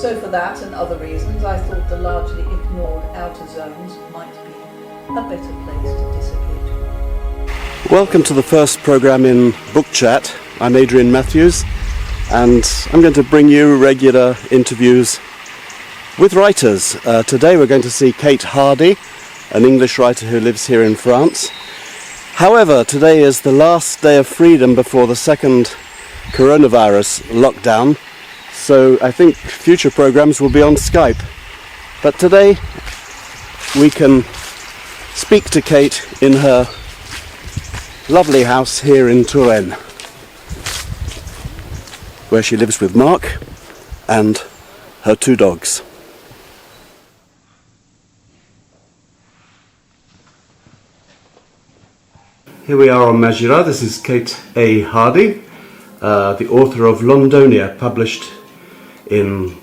So for that and other reasons, I thought the largely ignored outer zones might be a better place to dissipate. Welcome to the first programme in BookChat. I'm Adrian Matthews, and I'm going to bring you regular interviews with writers. Today we're going to see Kate Hardy, an English writer who lives here in France. However, today is the last day of freedom before the second coronavirus lockdown, so I think future programmes will be on Skype. But today we can speak to Kate in her lovely house here in Touraine, where she lives with Mark and her two dogs. Here we are on Magira. This is Kate A. Hardy, the author of Londonia, published in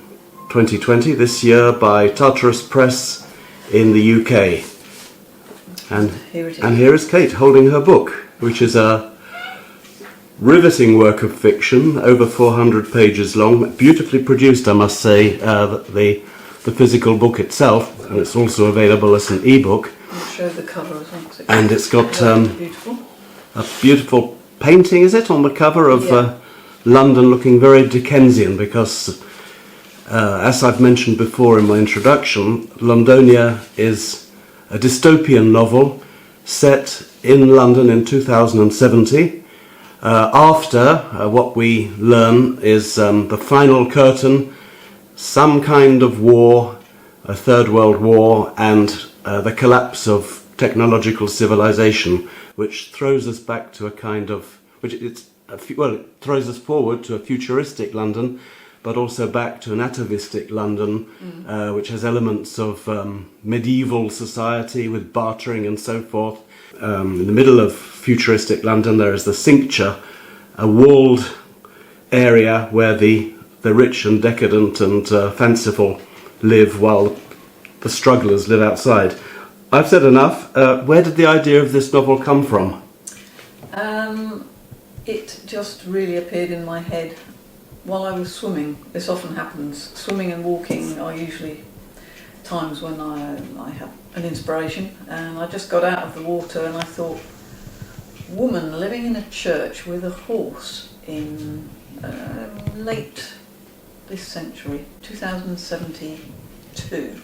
2020, this year, by Tartarus Press in the UK. And here is Kate holding her book, which is a riveting work of fiction, over 400 pages long, beautifully produced, I must say, the physical book itself, and it's also available as an e-book. I'll show the cover as well. And it's got a beautiful painting, is it, on the cover of London, looking very Dickensian, because as I've mentioned before in my introduction, Londonia is a dystopian novel set in London in 2070, after what we learn is the final curtain, some kind of war, a Third World War, and the collapse of technological civilization, which throws us back to a kind of, it throws us forward to a futuristic London, but also back to an atavistic London, which has elements of medieval society with bartering and so forth. In the middle of futuristic London there is the cincture, a walled area where the rich and decadent and fanciful live, while the strugglers live outside. I've said enough. Where did the idea of this novel come from? It just really appeared in my head while I was swimming. This often happens. Swimming and walking are usually times when I have an inspiration, and I just got out of the water and I thought, woman living in a church with a horse in late this century, 2072,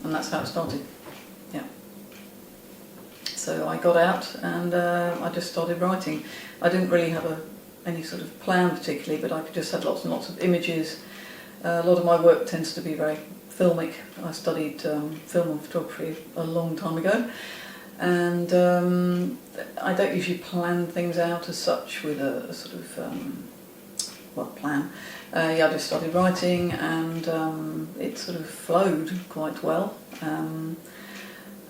and that's how it started. Yeah. So I got out and I just started writing. I didn't really have any sort of plan particularly, but I just had lots and lots of images. A lot of my work tends to be very filmic. I studied film and photography a long time ago, and I don't usually plan things out as such with a sort of plan. I just started writing, and it sort of flowed quite well.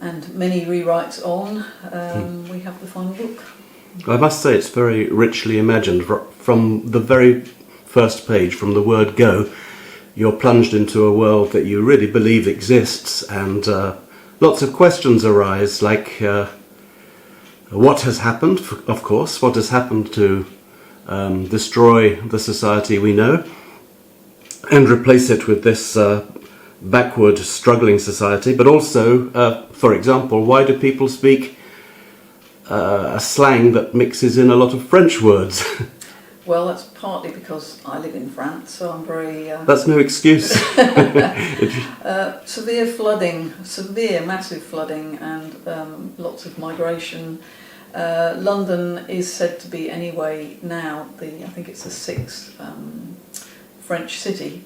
And many rewrites on, we have the final book. I must say it's very richly imagined. From the very first page, from the word go, you're plunged into a world that you really believe exists, and lots of questions arise, like what has happened, of course, what has happened to destroy the society we know and replace it with this backward, struggling society, but also, for example, why do people speak a slang that mixes in a lot of French words? Well, that's partly because I live in France, so I'm very... That's no excuse. Severe flooding, massive flooding, and lots of migration. London is said to be, anyway, now, I think it's the sixth French city.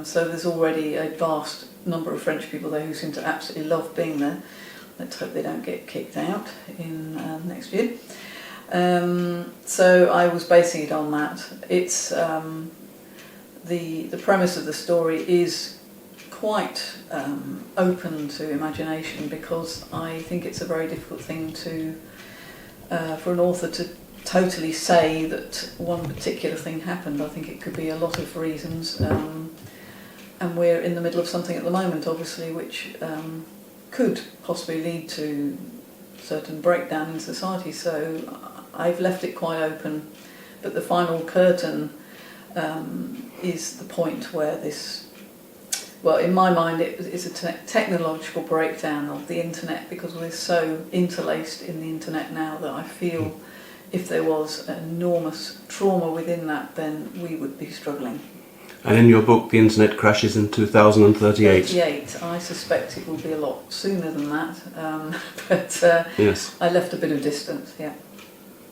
So there's already a vast number of French people there who seem to absolutely love being there. Let's hope they don't get kicked out in next year. So I was basing it on that. It's the premise of the story is quite open to imagination, because I think it's a very difficult thing for an author to totally say that one particular thing happened. I think it could be a lot of reasons, and we're in the middle of something at the moment, obviously, which could possibly lead to certain breakdown in society. So I've left it quite open, but the final curtain is the point where this well, in my mind, it's a technological breakdown of the internet, because we're so interlaced in the internet now that I feel if there was an enormous trauma within that, then we would be struggling. And in your book, the internet crashes in 2038. 38. I suspect it will be a lot sooner than that, but Yes. I left a bit of distance. Yeah.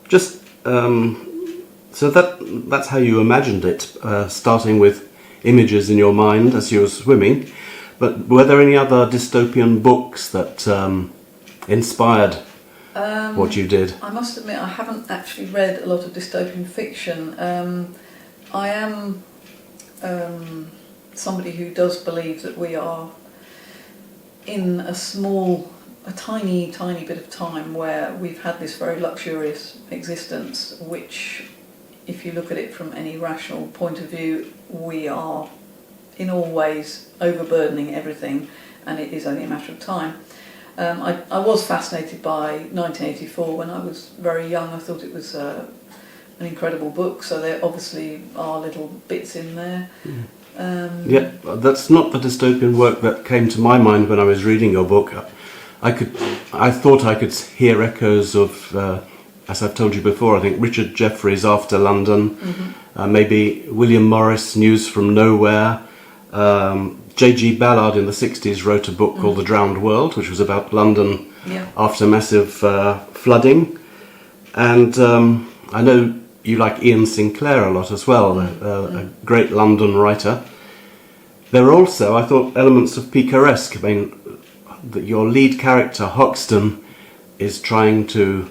Just so that's how you imagined it, starting with images in your mind as you were swimming. But were there any other dystopian books that inspired what you did? I must admit, I haven't actually read a lot of dystopian fiction. I am somebody who does believe that we are in a tiny bit of time where we've had this very luxurious existence, which, if you look at it from any rational point of view, we are in all ways overburdening everything, and it is only a matter of time. I was fascinated by 1984 when I was very young. I thought it was an incredible book, so there obviously are little bits in there. Yeah, that's not the dystopian work that came to my mind when I was reading your book. I thought I could hear echoes of, as I've told you before, I think Richard Jefferies' After London, maybe William Morris' News from Nowhere. J.G. Ballard in the 60s wrote a book called The Drowned World, which was about London after massive flooding. And I know you like Ian Sinclair a lot as well, a great London writer. There are also, I thought, elements of picaresque. I mean, that your lead character, Hoxton, is trying to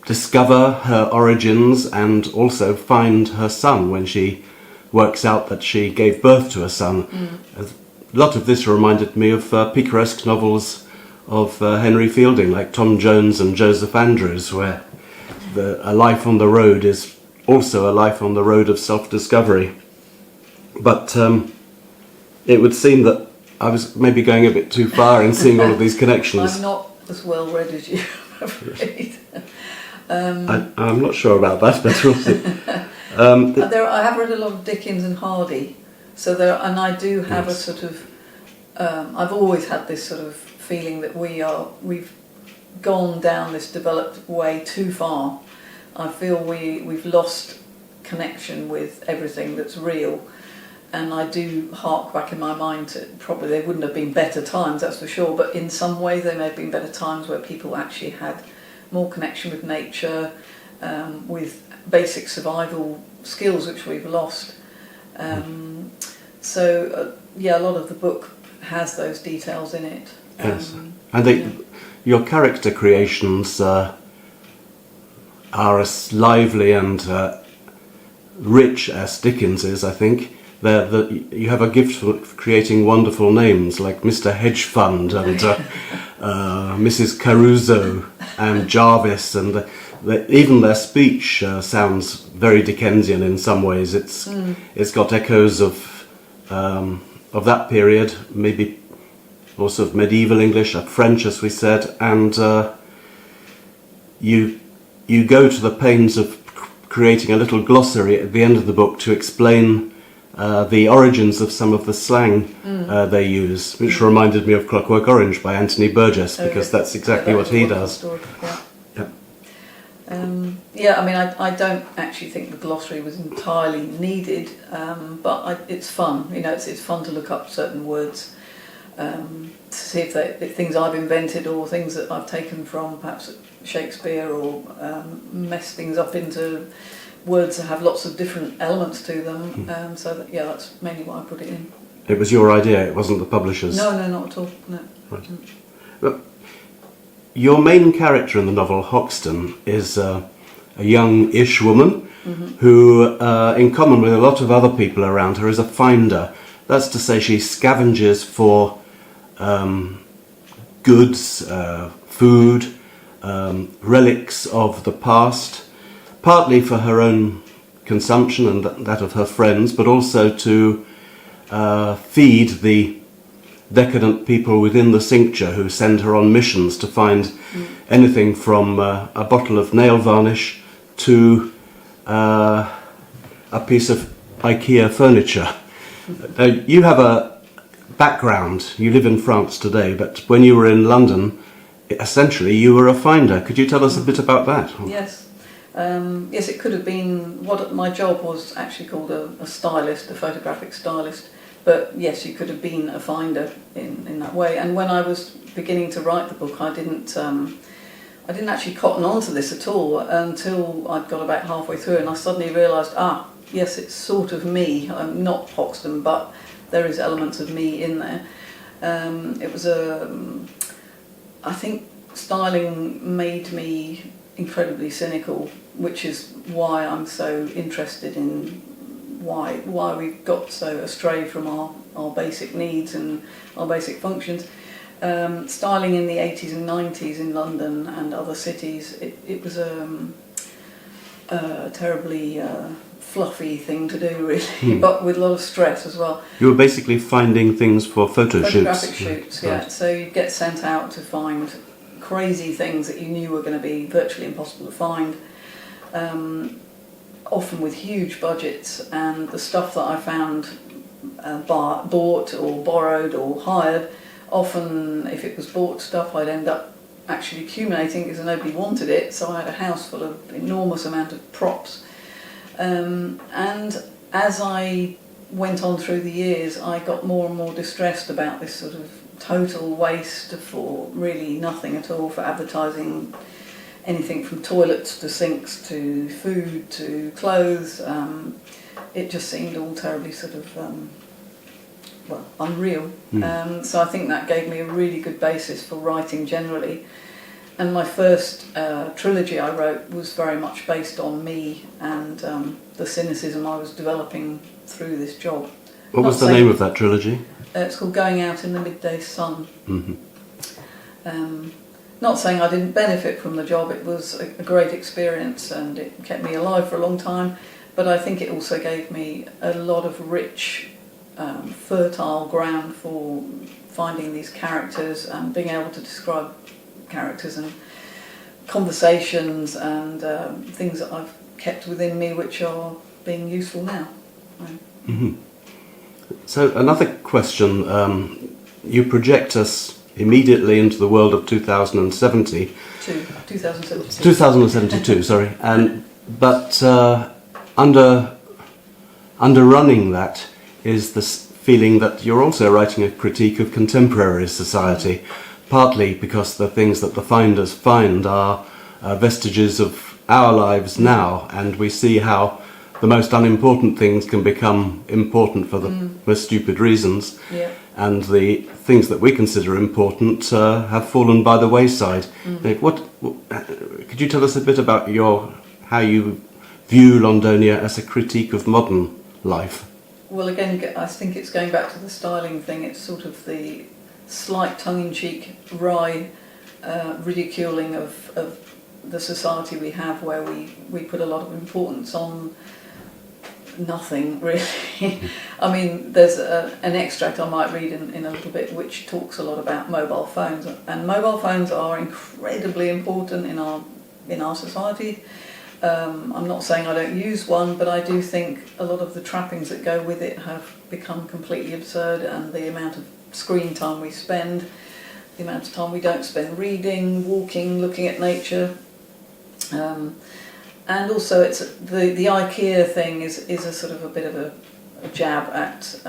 discover her origins and also find her son when she works out that she gave birth to a son. A lot of this reminded me of picaresque novels of Henry Fielding, like Tom Jones and Joseph Andrews, where a life on the road is also a life on the road of self-discovery. But it would seem that I was maybe going a bit too far in seeing all of these connections. I'm not as well read as you, I'm afraid. I'm not sure about that, but we'll see. I have read a lot of Dickens and Hardy, and I do have a sort of. I've always had this sort of feeling that we've gone down this developed way too far. I feel we've lost connection with everything that's real, and I do hark back in my mind to probably there wouldn't have been better times, that's for sure, but in some ways there may have been better times where people actually had more connection with nature, with basic survival skills which we've lost. So a lot of the book has those details in it. Yes. And your character creations are as lively and rich as Dickens is, I think. You have a gift for creating wonderful names like Mr. Hedge Fund and Mrs. Caruso and Jarvis, and even their speech sounds very Dickensian in some ways. It's got echoes of that period, maybe also of medieval English, French, as we said, and you go to the pains of creating a little glossary at the end of the book to explain the origins of some of the slang they use, which reminded me of Clockwork Orange by Anthony Burgess, because that's exactly what he does. I mean, I don't actually think the glossary was entirely needed, but it's fun. You know, it's fun to look up certain words, to see if things I've invented or things that I've taken from perhaps Shakespeare, or mess things up into words that have lots of different elements to them. That's mainly why I put it in. It was your idea, it wasn't the publisher's? No, not at all. No. Right. But your main character in the novel, Hoxton, is a young-ish woman who, in common with a lot of other people around her, is a finder. That's to say, she scavenges for goods, food, relics of the past, partly for her own consumption and that of her friends, but also to feed the decadent people within the cincture who send her on missions to find anything from a bottle of nail varnish to a piece of IKEA furniture. You have a background. You live in France today, but when you were in London, essentially you were a finder. Could you tell us a bit about that? Yes. Yes, it could have been, what my job was actually called a stylist, a photographic stylist. But yes, you could have been a finder in that way. And when I was beginning to write the book, I didn't actually cotton on to this at all until I'd got about halfway through, and I suddenly realised, yes, it's sort of me. I'm not Hoxton, but there is elements of me in there. It was I think styling made me incredibly cynical, which is why I'm so interested in why we've got so astray from our basic needs and our basic functions. Styling in the 80s and 90s in London and other cities, it was a terribly fluffy thing to do, really, but with a lot of stress as well. You were basically finding things for Photographic shoots. shoots, yeah. Right. So you'd get sent out to find crazy things that you knew were going to be virtually impossible to find, often with huge budgets, and the stuff that I found bought or borrowed or hired, often if it was bought stuff, I'd end up actually accumulating because nobody wanted it, so I had a house full of enormous amount of props. And as I went on through the years, I got more and more distressed about this sort of total waste for really nothing at all, for advertising anything from toilets to sinks to food to clothes. It just seemed all terribly sort of unreal. So I think that gave me a really good basis for writing generally. And my first trilogy I wrote was very much based on me and the cynicism I was developing through this job. What was the name of that trilogy? It's called Going Out in the Midday Sun. Mm-hmm. Not saying I didn't benefit from the job, it was a great experience and it kept me alive for a long time, but I think it also gave me a lot of rich, fertile ground for finding these characters and being able to describe characters and conversations and things that I've kept within me which are being useful now. Mm-hmm. So another question, you project us immediately into the world of 2072, 2072, sorry, but underrunning that is this feeling that you're also writing a critique of contemporary society, partly because the things that the finders find are vestiges of our lives now, and we see how the most unimportant things can become important for the most stupid reasons, and the things that we consider important have fallen by the wayside. Could you tell us a bit about how you view Londonia as a critique of modern life? Well, again, I think it's going back to the styling thing. It's sort of the slight tongue-in-cheek, wry ridiculing of the society we have, where we put a lot of importance on nothing, really. I mean, there's an extract I might read in a little bit which talks a lot about mobile phones, and mobile phones are incredibly important in our society. I'm not saying I don't use one, but I do think a lot of the trappings that go with it have become completely absurd, and the amount of screen time we spend, the amount of time we don't spend reading, walking, looking at nature. And also, it's the IKEA thing is a sort of a bit of a jab at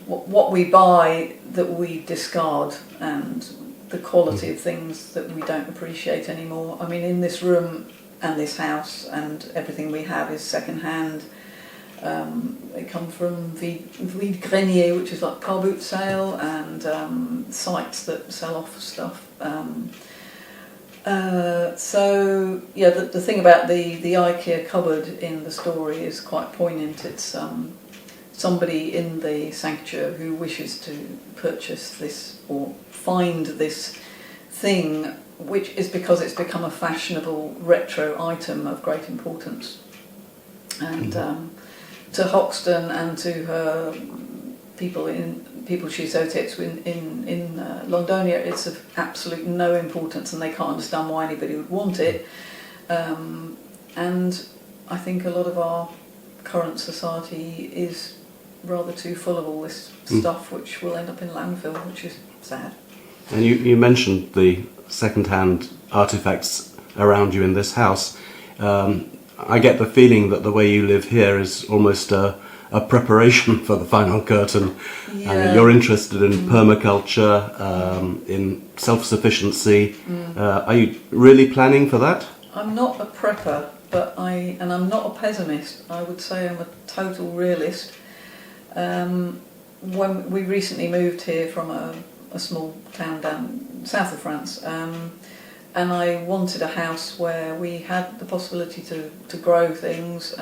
what we buy that we discard, and the quality of things that we don't appreciate anymore. I mean, in this room and this house and everything we have is second-hand. They come from Vide Grenier, which is like car boot sale, and sites that sell off stuff. So yeah, the thing about the IKEA cupboard in the story is quite poignant. It's somebody in the sanctuary who wishes to purchase this or find this thing, which is because it's become a fashionable retro item of great importance. And to Hoxton and to her people she associates with in Londonia, it's of absolute no importance, and they can't understand why anybody would want it. And I think a lot of our current society is rather too full of all this stuff, which will end up in landfill, which is sad. And you mentioned the second-hand artifacts around you in this house. I get the feeling that the way you live here is almost a preparation for the final curtain. Yeah. You're interested in permaculture, in self-sufficiency. Are you really planning for that? I'm not a prepper, and I'm not a pessimist. I would say I'm a total realist. When we recently moved here from a small town down south of France, and I wanted a house where we had the possibility to grow things.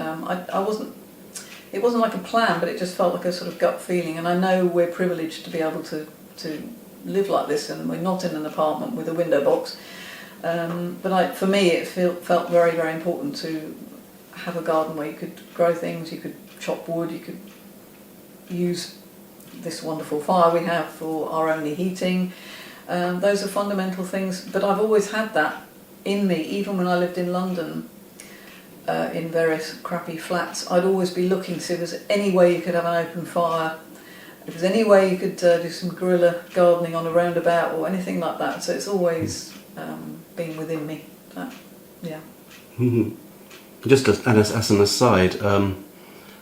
It wasn't like a plan, but it just felt like a sort of gut feeling. And I know we're privileged to be able to live like this, and we're not in an apartment with a window box. But for me, it felt very, very important to have a garden where you could grow things, you could chop wood, you could use this wonderful fire we have for our only heating. Those are fundamental things, but I've always had that in me. Even when I lived in London, in various crappy flats, I'd always be looking to see if there's any way you could have an open fire, if there's any way you could do some guerrilla gardening on a roundabout or anything like that. So it's always been within me. Yeah. Just as an aside,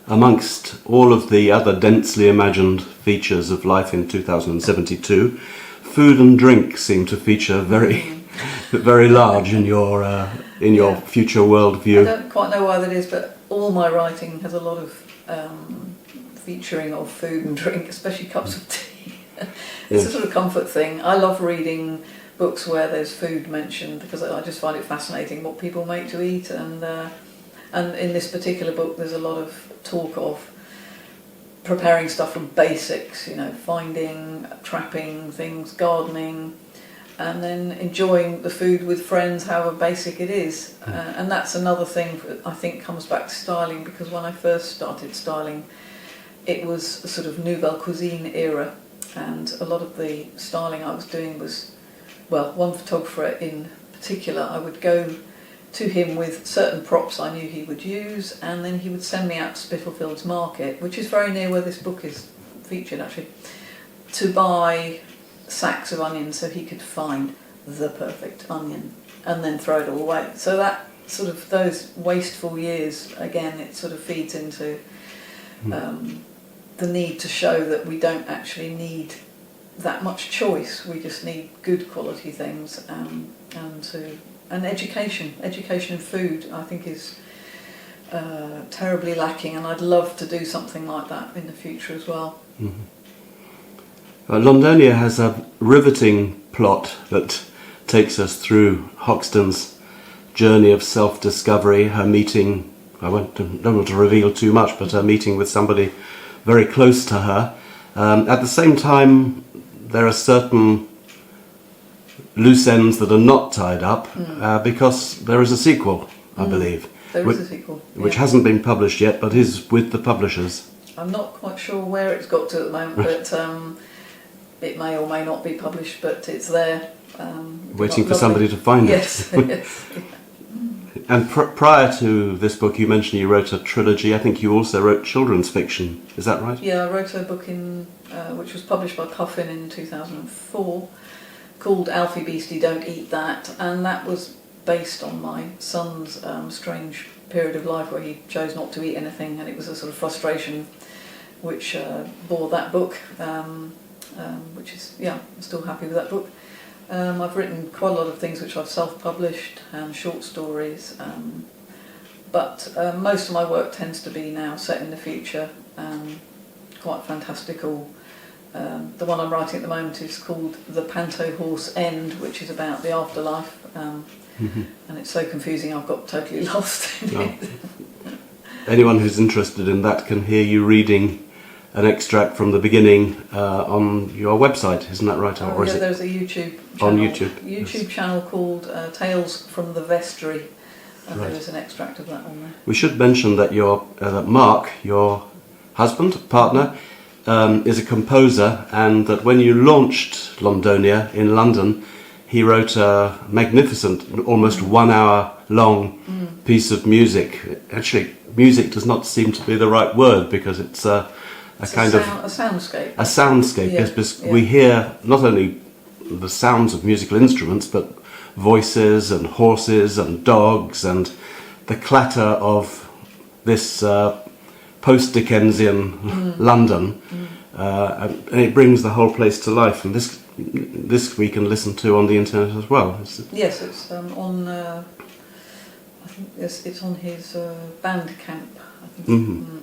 amongst all of the other densely imagined features of life in 2072, food and drink seem to feature very large in your future worldview. I don't quite know why that is, but all my writing has a lot of featuring of food and drink, especially cups of tea. It's a sort of comfort thing. I love reading books where there's food mentioned because I just find it fascinating what people make to eat, and in this particular book there's a lot of talk of preparing stuff from basics, finding, trapping things, gardening, and then enjoying the food with friends, however basic it is. And that's another thing I think comes back to styling, because when I first started styling, it was a sort of nouvelle cuisine era, and a lot of the styling I was doing was, well, one photographer in particular, I would go to him with certain props I knew he would use, and then he would send me out to Spitalfields Market, which is very near where this book is featured actually, to buy sacks of onions so he could find the perfect onion and then throw it all away. So that sort of, those wasteful years, again, it sort of feeds into the need to show that we don't actually need that much choice. We just need good quality things, and education in food, I think, is terribly lacking, and I'd love to do something like that in the future as well. Londonia has a riveting plot that takes us through Hoxton's journey of self-discovery, her meeting, don't want to reveal too much, but her meeting with somebody very close to her. At the same time, there are certain loose ends that are not tied up because there is a sequel, I believe. There is a sequel. Which hasn't been published yet, but is with the publishers. I'm not quite sure where it's got to at the moment, but it may or may not be published, but it's there. Waiting for somebody to find it. Yes. And prior to this book, you mentioned you wrote a trilogy. I think you also wrote children's fiction. Is that right? Yeah, I wrote a book which was published by Puffin in 2004, called Alfie Beastie Don't Eat That, and that was based on my son's strange period of life where he chose not to eat anything, and it was a sort of frustration which bore that book, which is, I'm still happy with that book. I've written quite a lot of things which I've self-published, short stories, but most of my work tends to be now set in the future, quite fantastical. The one I'm writing at the moment is called The Panto Horse End, which is about the afterlife, and it's so confusing I've got totally lost in it. Anyone who's interested in that can hear you reading an extract from the beginning on your website, isn't that right? There's a YouTube channel, on YouTube channel called Tales from the Vestry, and there is an extract of that on there. We should mention that that Mark, your husband, partner, is a composer, and that when you launched Londonia in London, he wrote a magnificent, almost 1 hour long piece of music. Actually, music does not seem to be the right word, because it's a kind of a soundscape. a soundscape, Yeah, yes, because yeah. we hear not only the sounds of musical instruments, but voices and horses and dogs and the clatter of this post-Dickensian London, and it brings the whole place to life. And this we can listen to on the internet as well. Yes, it's on. I think it's on his Bandcamp. I think.